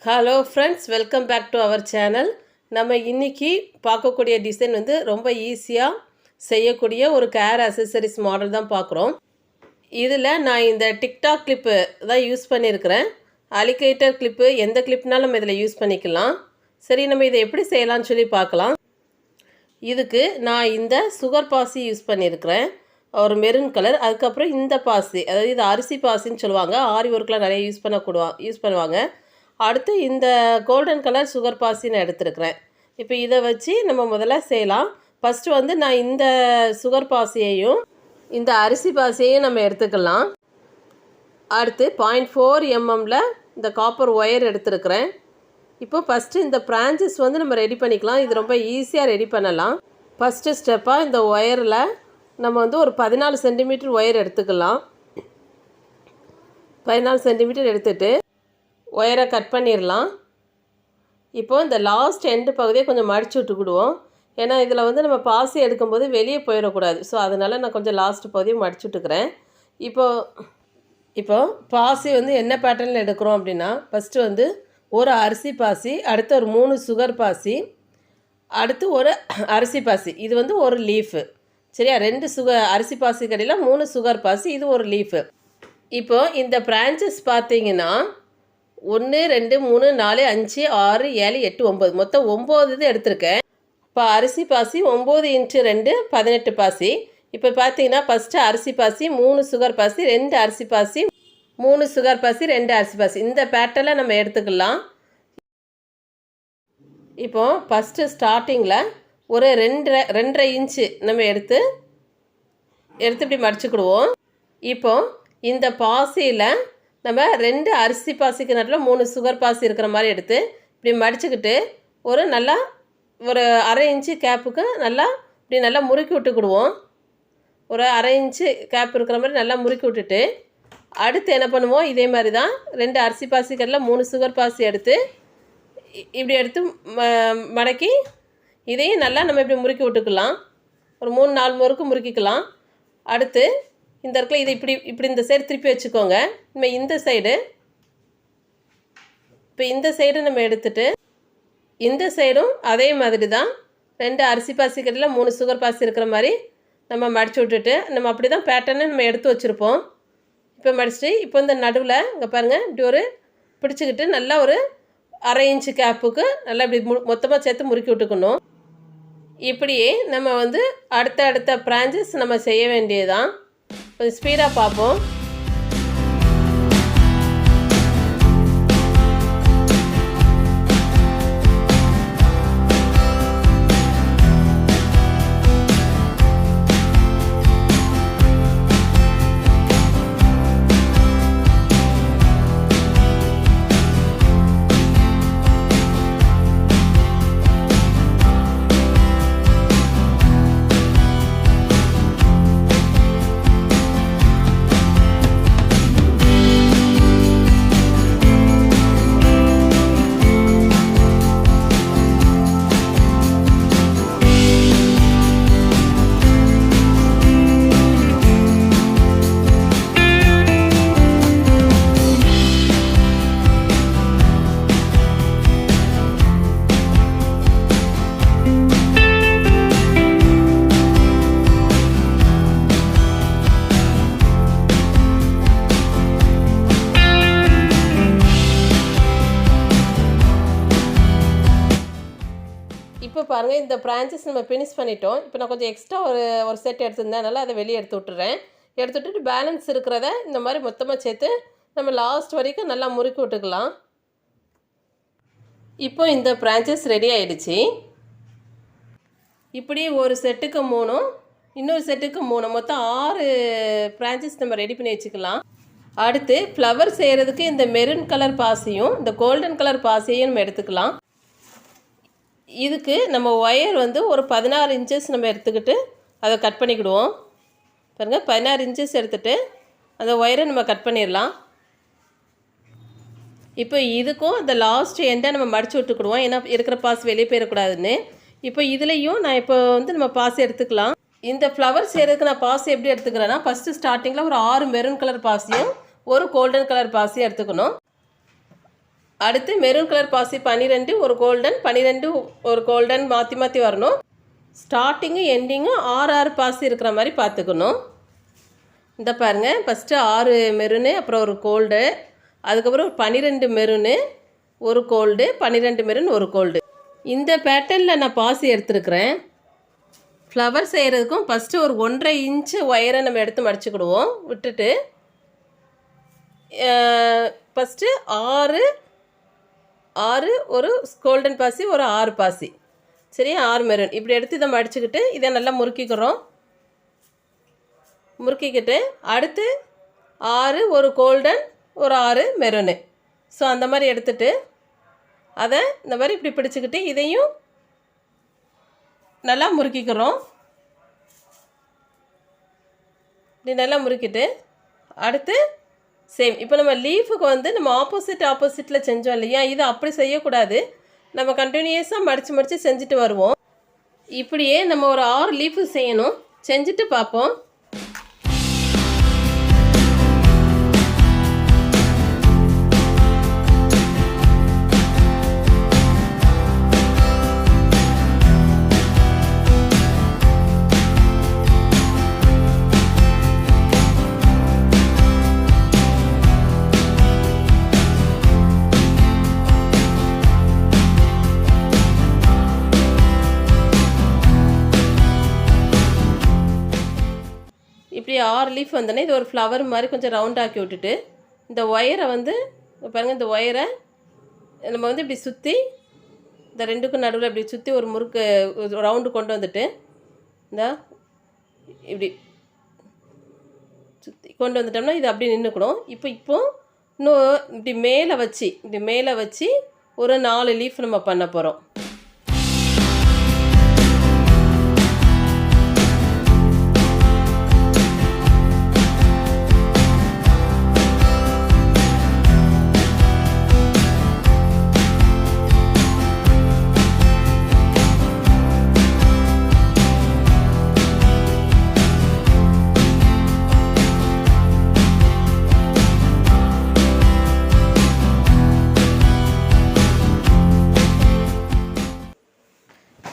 Hello friends, welcome back to our channel. நம்ம இன்றைக்கி பார்க்கக்கூடிய டிசைன் வந்து ரொம்ப ஈஸியாக செய்யக்கூடிய ஒரு கேர் அசசரிஸ் மாடல் தான் பார்க்குறோம். இதில் நான் இந்த டிக்டாக் கிளிப்பு தான் யூஸ் பண்ணியிருக்கிறேன். அலிகேட்டர் கிளிப்பு, எந்த கிளிப்னாலும் நம்ம இதில் யூஸ் பண்ணிக்கலாம். சரி, நம்ம இதை எப்படி செய்யலாம்னு சொல்லி பார்க்கலாம். இதுக்கு நான் இந்த சுகர் பாசி யூஸ் பண்ணியிருக்கிறேன், ஒரு மெரூன் கலர். அதுக்கப்புறம் இந்த பாசி, அதாவது இது அரிசி பாசின்னு சொல்லுவாங்க, ஆரி ஒர்க்கெலாம் நிறைய யூஸ் பண்ணுவாங்க. அடுத்து இந்த கோல்டன் கலர் சுகர் பாசி நான் எடுத்துருக்கிறேன். இப்போ இதை வச்சு நம்ம முதல்ல செய்யலாம். ஃபஸ்ட்டு வந்து நான் இந்த சுகர் பாசியையும் இந்த அரிசி பாசியையும் நம்ம எடுத்துக்கலாம். அடுத்து 0.4 mm இந்த காப்பர் ஒயர் எடுத்துருக்கிறேன். இப்போ ஃபஸ்ட்டு இந்த பிரான்ச்சஸ் வந்து நம்ம ரெடி பண்ணிக்கலாம். இது ரொம்ப ஈஸியாக ரெடி பண்ணலாம். ஃபஸ்ட்டு ஸ்டெப்பாக இந்த ஒயரில் நம்ம வந்து ஒரு 14 சென்டிமீட்டர் ஒயர் எடுத்துக்கலாம். 14 சென்டிமீட்டர் எடுத்துகிட்டு ஒயரை கட் பண்ணிடலாம். இப்போது இந்த லாஸ்ட் எண்டு பகுதியை கொஞ்சம் மடித்து விட்டுக்கிடுவோம். ஏன்னா இதில் வந்து நம்ம பாசி எடுக்கும்போது வெளியே போயிடக்கூடாது. ஸோ அதனால் நான் கொஞ்சம் லாஸ்ட் பகுதியை மடிச்சு விட்டுக்கிறேன். இப்போ பாசி வந்து என்ன பேட்டர்னில் எடுக்கிறோம் அப்படின்னா, ஃபஸ்ட்டு வந்து ஒரு அரிசி பாசி, அடுத்து ஒரு 3 சுகர் பாசி, அடுத்து ஒரு அரிசி பாசி. இது வந்து ஒரு லீஃபு. சரியா, 2 அரிசி பாசி கடையில் 3 சுகர் பாசி, இது ஒரு லீஃபு. இப்போது இந்த பிரான்ச்சஸ் பார்த்தீங்கன்னா 1 2 3 4 5 6 7 8 9, மொத்தம் 9 இது எடுத்திருக்கேன். இப்போ அரிசி பாசி 9 × 2 18 பாசி. இப்போ பார்த்தீங்கன்னா ஃபஸ்ட்டு அரிசி பாசி, 3 சுகர் பாசி, 2 அரிசி பாசி, 3 சுகர் பாசி, 2 அரிசி பாசி, இந்த பேட்டர்னில் நம்ம எடுத்துக்கலாம். இப்போ ஃபஸ்ட்டு ஸ்டார்டிங்கில் ஒரு 2.5 இன்ச்சு நம்ம எடுத்து இப்படி மடிச்சுக்கிடுவோம். இப்போ இந்த பாசியில் நம்ம 2 அரிசி பாசிக்கு நடுவில் 3 சுகர் பாசி இருக்கிற மாதிரி எடுத்து இப்படி மடிச்சுக்கிட்டு ஒரு 1/2 இன்ச்சு கேப்புக்கு நல்லா முறுக்கி விட்டுக்கிடுவோம். ஒரு 1/2 இன்ச்சு கேப் இருக்கிற மாதிரி நல்லா முறுக்கி விட்டுட்டு, அடுத்து என்ன பண்ணுவோம், இதே மாதிரி தான் 2 அரிசி பாசி கடையில் 3 சுகர் பாசி எடுத்து இப்படி எடுத்து மடக்கி இதையும் நல்லா நம்ம இப்படி முறுக்கி விட்டுக்கலாம். ஒரு 3-4 முறுக்கு முறுக்கிக்கலாம். அடுத்து இந்த இடத்துல இதை இப்படி இந்த சைடு திருப்பி வச்சுக்கோங்க. நம்ம இந்த சைடு நம்ம எடுத்துகிட்டு இந்த சைடும் அதே மாதிரி தான் 2 அரிசி பாசி கடையில் 3 சுகர் பாசி இருக்கிற மாதிரி நம்ம மடித்து விட்டுட்டு, நம்ம அப்படி தான் பேட்டர்னு நம்ம எடுத்து வச்சுருப்போம். இப்போ மடிச்சுட்டு இப்போ இந்த நடுவில் இங்கே பாருங்கள், இப்படி ஒரு பிடிச்சிக்கிட்டு நல்லா ஒரு 1/2 இன்ச்சு கேப்புக்கு நல்லா இப்படி மொத்தமாக சேர்த்து முறுக்கி விட்டுக்கணும். இப்படியே நம்ம வந்து அடுத்த பிரான்ச்சஸ் நம்ம செய்ய வேண்டியதுதான். கொஞ்சம் ஸ்பீடாக பார்ப்போம். இப்போ பாருங்கள், இந்த பிரான்ச்சஸ் நம்ம ஃபினிஷ் பண்ணிட்டோம். இப்போ நான் கொஞ்சம் எக்ஸ்ட்ரா ஒரு செட் எடுத்துருந்தேன், அதனால் அதை வெளியே எடுத்து விட்டுட்டு பேலன்ஸ் இருக்கிறத இந்த மாதிரி மொத்தமாக சேர்த்து நம்ம லாஸ்ட் வரைக்கும் நல்லா முறுக்கி விட்டுக்கலாம். இப்போ இந்த பிரான்ச்சஸ் ரெடி ஆகிடுச்சு. இப்படி ஒரு செட்டுக்கு 3, இன்னொரு செட்டுக்கு 3, மொத்தம் 6 பிரான்ச்சஸ் நம்ம ரெடி பண்ணி வச்சுக்கலாம். அடுத்து ஃப்ளவர் செய்கிறதுக்கு இந்த மெரூன் கலர் பாசியும் இந்த கோல்டன் கலர் பாசியையும் நம்ம எடுத்துக்கலாம். இதுக்கு நம்ம ஒயர் வந்து ஒரு 16 இன்ச்சஸ் நம்ம எடுத்துக்கிட்டு அதை கட் பண்ணிக்கிடுவோம். பாருங்கள், 16 இன்ச்சஸ் எடுத்துகிட்டு அந்த ஒயரை நம்ம கட் பண்ணிடலாம். இப்போ இதுக்கும் இந்த லாஸ்ட் எண்டை நம்ம மடித்து விட்டுக்கிடுவோம், ஏன்னா இருக்கிற பாசி வெளியே போயிடக்கூடாதுன்னு. இப்போ இதுலேயும் நான் இப்போ வந்து நம்ம பாசி எடுத்துக்கலாம். இந்த ஃப்ளவர் செய்கிறதுக்கு நான் பாசி எப்படி எடுத்துக்கிறேன்னா, ஃபஸ்ட்டு ஸ்டார்டிங்கில் ஒரு 6 மெரூன் கலர் பாசியும் ஒரு கோல்டன் கலர் பாசியும் எடுத்துக்கணும். அடுத்து மெரூன் கலர் பாசி 12, ஒரு கோல்டன், 12 ஒரு கோல்டன் மாற்றி மாற்றி வரணும். ஸ்டார்டிங்கும் எண்டிங்கும் 6 பாசி இருக்கிற மாதிரி பார்த்துக்கணும். இந்த பாருங்கள், ஃபஸ்ட்டு 6 மெரூனு, அப்புறம் ஒரு கோல்டு, அதுக்கப்புறம் 12 மெரூனு, ஒரு கோல்டு, 12 மெரூன், ஒரு கோல்டு. இந்த பேட்டர்னில் நான் பாசி எடுத்துருக்கிறேன். ஃப்ளவர் செய்கிறதுக்கும் ஃபஸ்ட்டு ஒரு 1.5 இன்ச்சு ஒயரை நம்ம எடுத்து மடிச்சுக்கிடுவோம். விட்டுட்டு ஃபஸ்ட்டு 6 ஒரு கோல்டன் பாசி, ஒரு 6 பாசி, சரி, 6 மெரூன் இப்படி எடுத்து இதை மடிச்சுக்கிட்டு இதை நல்லா முறுக்கிக்கிறோம். முறுக்கிக்கிட்டு அடுத்து 6 ஒரு கோல்டன், ஒரு 6 மெரூனு. ஸோ அந்த மாதிரி எடுத்துகிட்டு அதை இந்த மாதிரி இப்படி பிடிச்சிக்கிட்டு இதையும் நல்லா முறுக்கிக்கிறோம். இப்படி நல்லா முறுக்கிட்டு அடுத்து சேம் இப்போ நம்ம லீஃபுக்கு வந்து நம்ம ஆப்போசிட்டில் செஞ்சோம் இல்லையா, இது அப்படி செய்யக்கூடாது. நம்ம கண்டினியூஸாக மடித்து செஞ்சுட்டு வருவோம். இப்படியே நம்ம ஒரு 6 லீஃபு செய்யணும். செஞ்சுட்டு பார்ப்போம். இப்படி 6 லீஃப் வந்தோடனே இது ஒரு ஃப்ளவர் மாதிரி கொஞ்சம் ரவுண்ட் ஆக்கி விட்டுட்டு இந்த ஒயரை வந்து பாருங்கள், இந்த ஒயரை நம்ம வந்து இப்படி சுற்றி இந்த ரெண்டுக்கும் நடுவில் இப்படி சுற்றி ஒரு முறுக்கு ரவுண்டு கொண்டு வந்துட்டு இந்த இப்படி சுற்றி கொண்டு வந்துட்டோம்னா இது அப்படி நின்றுக்கணும். இப்போ இன்னும் இப்படி மேலே வச்சு ஒரு 4 லீஃப் நம்ம பண்ண போகிறோம்.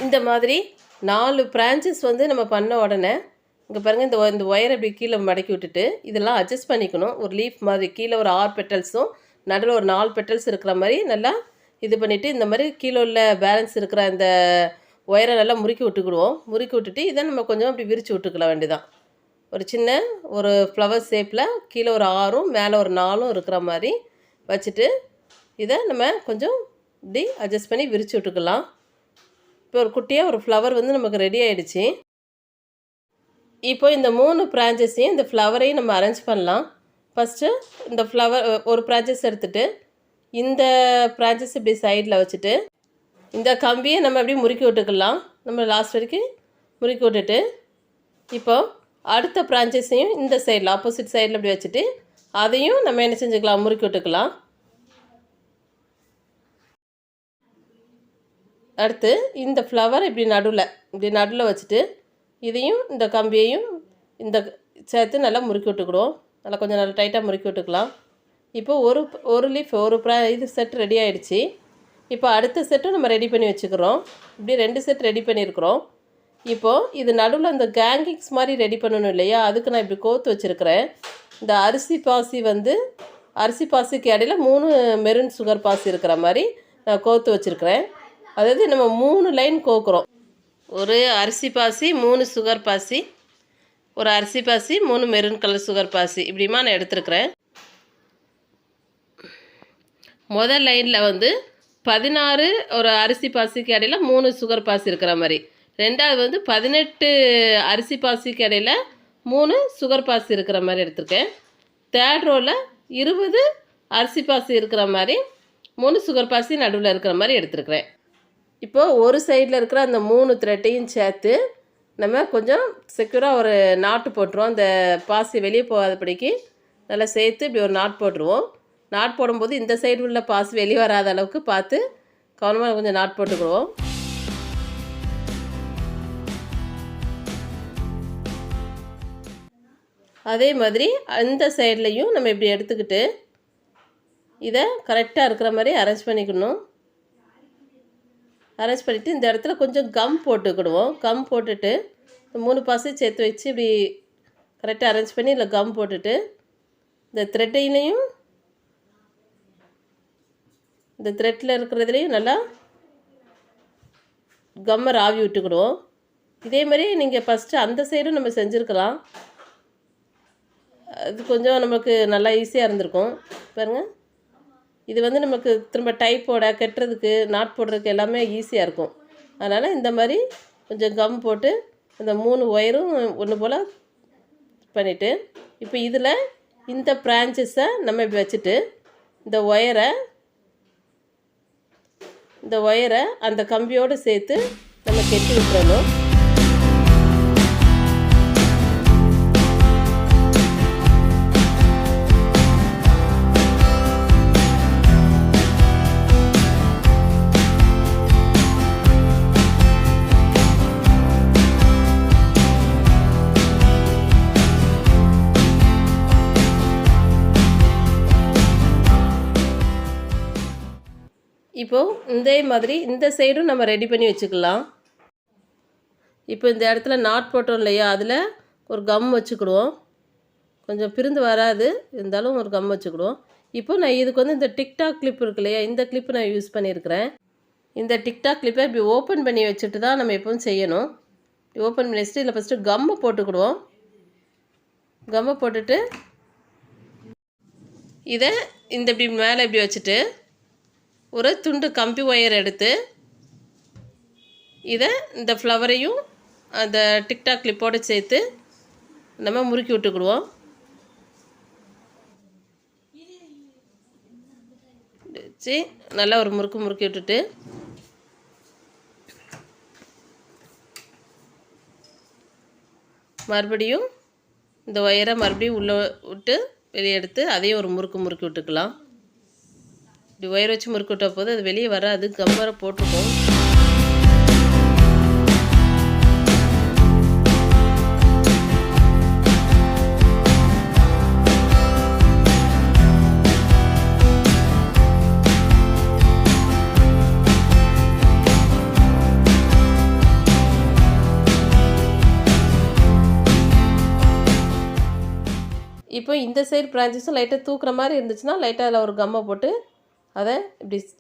இந்த மாதிரி 4 பிரான்ச்சஸ் வந்து நம்ம பண்ண உடனே இங்கே பாருங்கள், இந்த ஒயரை இப்படி கீழே மடக்கி விட்டுட்டு இதெல்லாம் அட்ஜஸ்ட் பண்ணிக்கணும். ஒரு லீஃப் மாதிரி கீழே ஒரு 6 பெட்டல்ஸும் நடுவில் ஒரு 4 பெட்டல்ஸ் இருக்கிற மாதிரி நல்லா இது பண்ணிவிட்டு இந்த மாதிரி கீழே உள்ள பேலன்ஸ் இருக்கிற அந்த ஒயரை நல்லா முறுக்கி விட்டுக்கிடுவோம். முறுக்கி விட்டுட்டு இதை நம்ம கொஞ்சம் அப்படி விரித்து விட்டுக்கலாம் வேண்டியதான். ஒரு சின்ன ஒரு ஃப்ளவர் ஷேப்பில் கீழே ஒரு 6ம் மேலே ஒரு 4ம் இருக்கிற மாதிரி வச்சுட்டு இதை நம்ம கொஞ்சம் இப்படி அட்ஜஸ்ட் பண்ணி விரித்து விட்டுக்கலாம். இப்போ ஒரு குட்டியாக ஒரு ஃப்ளவர் வந்து நமக்கு ரெடி ஆகிடுச்சு. இப்போ இந்த 3 பிரான்ச்சஸையும் இந்த ஃப்ளவரையும் நம்ம அரேஞ்ச் பண்ணலாம். ஃபஸ்ட்டு இந்த ஃப்ளவர் ஒரு பிரான்ச்சஸ் எடுத்துகிட்டு இந்த பிரான்ச்சஸ் இப்படி சைடில் வச்சுட்டு இந்த கம்பியை நம்ம அப்படியே முறுக்கி விட்டுக்கலாம். நம்ம லாஸ்ட் வரைக்கும் முறுக்கி விட்டுட்டு இப்போ அடுத்த பிரான்ச்சஸையும் இந்த சைடில் ஆப்போசிட் சைடில் இப்படி வச்சுட்டு அதையும் நம்ம என்ன செஞ்சுக்கலாம், முறுக்கி விட்டுக்கலாம். அடுத்து இந்த ஃப்ளவர் இப்படி நடுவில் வச்சுட்டு இதையும் இந்த கம்பியையும் இந்த சேர்த்து நல்லா முறுக்கி விட்டுக்கிடுவோம். நல்லா கொஞ்சம் நல்லா டைட்டாக முறுக்கி விட்டுக்கலாம். இப்போ ஒரு லீஃப் இது செட் ரெடி ஆகிடுச்சு. இப்போ அடுத்த செட்டும் நம்ம ரெடி பண்ணி வச்சுக்கிறோம். இப்படி 2 செட் ரெடி பண்ணியிருக்கிறோம். இப்போது இது நடுவில் இந்த கேங்கிங்ஸ் மாதிரி ரெடி பண்ணணும் இல்லையா, அதுக்கு நான் இப்படி கோத்து வச்சுருக்கிறேன். இந்த அரிசி பாசிக்கு இடையில 3 மெரூன் சுகர் பாசி இருக்கிற மாதிரி நான் கோத்து வச்சுருக்கிறேன். அதாவது நம்ம 3 லைன் கோக்குறோம். ஒரு அரிசி பாசி, 3 சுகர் பாசி, ஒரு அரிசி பாசி, 3 மெரூன் கலர் சுகர் பாசி, இப்படிமா நான் எடுத்துருக்கிறேன். முதல் லைனில் வந்து 16 ஒரு அரிசி பாசிக்கு இடையில 3 சுகர் பாசி இருக்கிற மாதிரி, ரெண்டாவது வந்து 18 அரிசி பாசிக்கு இடையில 3 சுகர் பாசி இருக்கிற மாதிரி எடுத்திருக்கேன். தேர்ட் ரோவில் 20 அரிசி பாசி இருக்கிற மாதிரி 3 சுகர் பாசி நடுவில் இருக்கிற மாதிரி எடுத்துருக்கிறேன். இப்போது ஒரு சைடில் இருக்கிற அந்த 3 த்ரெட்டையும் சேர்த்து நம்ம கொஞ்சம் செக்யூராக ஒரு நாட்டு போட்டுருவோம். அந்த பாசி வெளியே போகாதபடிக்கு நல்லா சேர்த்து இப்படி ஒரு நாட் போட்டுருவோம். நாட் போடும்போது இந்த சைடு உள்ள பாசி வெளியே வராத அளவுக்கு பார்த்து கவனமாக கொஞ்சம் நாட் போட்டுக்குவோம். அதே மாதிரி அந்த சைட்லேயும் நம்ம இப்படி எடுத்துக்கிட்டு இதை கரெக்டாக இருக்கிற மாதிரி அரேஞ்ச் பண்ணிக்கணும். அரேஞ்ச் பண்ணிவிட்டு இந்த இடத்துல கொஞ்சம் கம் போட்டுக்கிடுவோம். கம் போட்டுட்டு 3 பாசி சேர்த்து வச்சு இப்படி கரெக்டாக அரேஞ்ச் பண்ணி இதில் கம் போட்டுட்டு இந்த த்ரெட்டையிலையும் இந்த த்ரெட்டில் இருக்கிறதுலையும் நல்லா கம்மை ஆவி விட்டுக்கிடுவோம். இதே மாதிரி நீங்கள் ஃபஸ்ட்டு அந்த சைடும் நம்ம செஞ்சுருக்கலாம். அது கொஞ்சம் நமக்கு நல்லா ஈஸியாக இருந்திருக்கும். பாருங்கள், இது வந்து நமக்கு திரும்ப டைப்போட கட்டுறதுக்கு நாட் போடுறதுக்கு எல்லாமே ஈஸியாக இருக்கும். அதனால் இந்த மாதிரி கொஞ்சம் கம் போட்டு இந்த 3 ஒயரும் ஒன்று போல் பண்ணிவிட்டு இப்போ இதில் இந்த பிரான்ச்சஸை நம்ம இப்படி வச்சுட்டு இந்த ஒயரை அந்த கம்பியோடு சேர்த்து நம்ம கெட்டி விட்டுறணும். இப்போது இதே மாதிரி இந்த சைடும் நம்ம ரெடி பண்ணி வச்சுக்கலாம். இப்போ இந்த இடத்துல நாட் போட்டோம் இல்லையா, அதில் ஒரு கம் வச்சுக்கிடுவோம். கொஞ்சம் பிரிந்து வராது, இருந்தாலும் ஒரு கம் வச்சுக்கிடுவோம். இப்போ நான் இதுக்கு வந்து இந்த டிக்டாக் கிளிப் இருக்கு இல்லையா, இந்த கிளிப்பு நான் யூஸ் பண்ணியிருக்கிறேன். இந்த டிக்டாக் கிளிப்பை இப்படி ஓப்பன் பண்ணி வச்சுட்டு தான் நம்ம எப்பவும் செய்யணும். ஓப்பன் பண்ணி வச்சுட்டு இதில் ஃபஸ்ட்டு கம்மை போட்டுக்கிடுவோம். கம்மை போட்டுட்டு இதை இந்த இப்படி மேலே இப்படி வச்சுட்டு ஒரு துண்டு கம்பி ஒயர் எடுத்து இதை இந்த ஃப்ளவரையும் அந்த டிக்டாக் கிளிப்போடு சேர்த்து நம்ம முறுக்கி விட்டுக்கிடுவோம். வச்சு நல்லா ஒரு முறுக்கி விட்டுட்டு மறுபடியும் இந்த ஒயரை மறுபடியும் உள்ளே விட்டு வெளியே எடுத்து அதையும் ஒரு முறுக்கி விட்டுக்கலாம். இப்படி ஒயர் வச்சு முறுக்கி விட்ட போது அது வெளியே வராது, கம்பரை போட்டுக்கும். இப்போ இந்த சைடு பிரான்ச்சஸும் லைட்டாக தூக்குற மாதிரி இருந்துச்சுன்னா லைட்டாக அதில் ஒரு கம்மை போட்டு அதை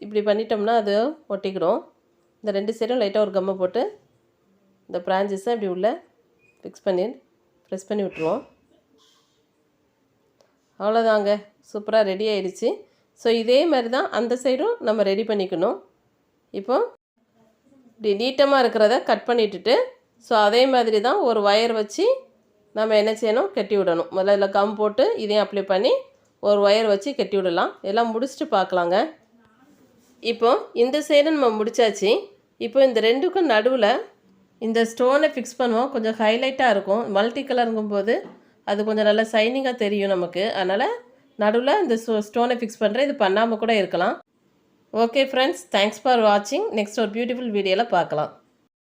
இப்படி பண்ணிட்டோம்னா அது ஒட்டிக்கிடும். இந்த 2 சைடும் லைட்டாக ஒரு கம்மை போட்டு இந்த பிரான்ச்சஸை இப்படி உள்ளே ப்ரெஸ் பண்ணி விட்டுருவோம். அவ்வளோதாங்க, சூப்பராக ரெடி ஆயிடுச்சு. ஸோ இதே மாதிரி தான் அந்த சைடும் நம்ம ரெடி பண்ணிக்கணும். இப்போ இப்படி நீட்டமாக இருக்கிறத கட் பண்ணிவிட்டுட்டு ஸோ அதே மாதிரி தான் ஒரு ஒயர் வச்சு நம்ம என்ன செய்யணும், கட்டி விடணும். முதல்ல கம் போட்டு இதையும் அப்ளை பண்ணி ஒரு ஒயர் வச்சு கட்டி விடலாம். எல்லாம் முடிச்சுட்டு பார்க்கலாங்க. இப்போ இந்த சைடு நம்ம முடித்தாச்சு. இப்போ இந்த 2க்கும் நடுவில் இந்த ஸ்டோனை ஃபிக்ஸ் பண்ணுவோம். கொஞ்சம் ஹைலைட்டாக இருக்கும். மல்டி கலருங்கும்போது அது கொஞ்சம் நல்லா ஷைனிங்காக தெரியும் நமக்கு. அதனால் நடுவில் இந்த ஸ்டோனை ஃபிக்ஸ் பண்ணுறேன். இது பண்ணாமல் கூட இருக்கலாம். ஓகே ஃப்ரெண்ட்ஸ், தேங்க்ஸ் ஃபார் வாட்சிங். நெக்ஸ்ட் ஒரு பியூட்டிஃபுல் வீடியோவில் பார்க்கலாம்.